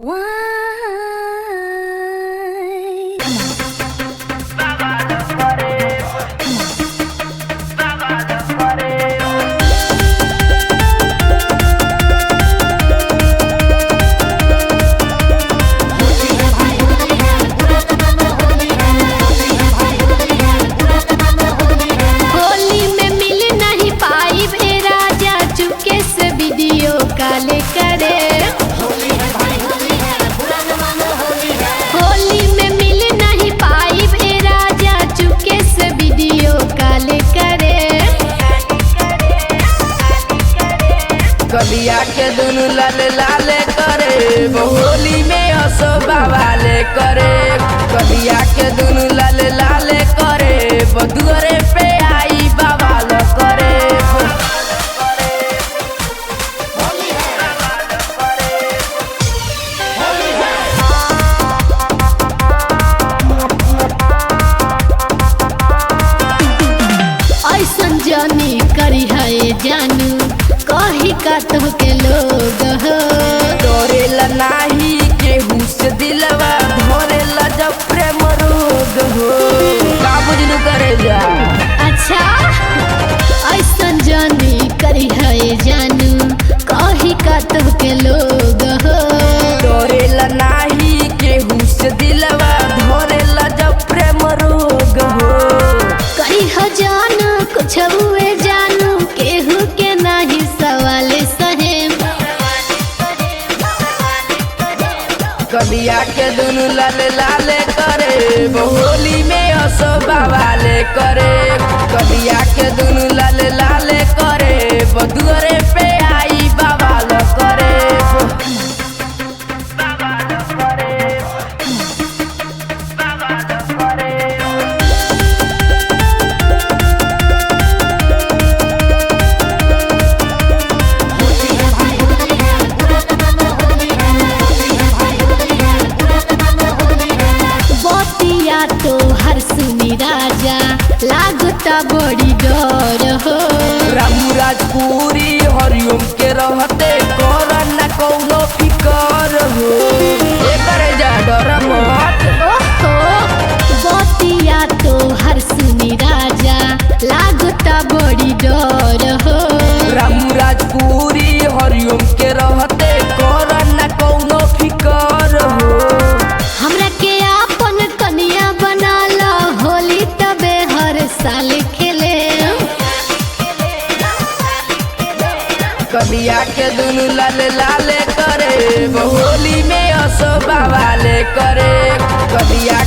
होली में मिल नहीं पाई बे राजा, चुपके से वीडियो कॉल करे। होली में मिल नहीं पाई बे राजा, चुपके से वीडियो कॉल करे। कलिया के दुनु लाल लाल करे, होली में हंसो बवाले करे। कलिया के दुनु लाल लाल करे, बदुअरे पे आई बवाल करे। ऐसन जानी करी है जानू, कही का तो के लोग हो। डरेला नाही केहू से दिलवा, धरेला जब प्रेम रोग हो। का बुझलू करे जा अच्छा ऐसन जानी करी है जानू, कही का तो के लोग हो। डरेला नाही केहू से दिलवा, धरेला जब प्रेम रोग हो। कही हो जानू कुछ हुए जानू, केहू के नहीं सवाल सहेम। कलिया के दुनु लाल लाल करे, होली में हंसो बवाले करे। कलिया के दुनु लाल लाल करे, बदुअरे पे आई बवाल करे। बतिया तो हर सुनी राजा, लागता बड़ी डर हो। रामू राजपुरी हरिओम के रहते, कर न कौनो फिकर हो। एकरे जा डर मत। ओहो बतिया तो हर सुनी राजा, लागता बड़ी डर हो। रामू राजपुरी हरिओम के रहते, कर न कौनो फिकर हो। हमरा के आपन कनिया बना लो, होली तबे हर साल खेले। कलिया के दुनु लाल लाल करे, होली में हंसो बवाले करे। कलिया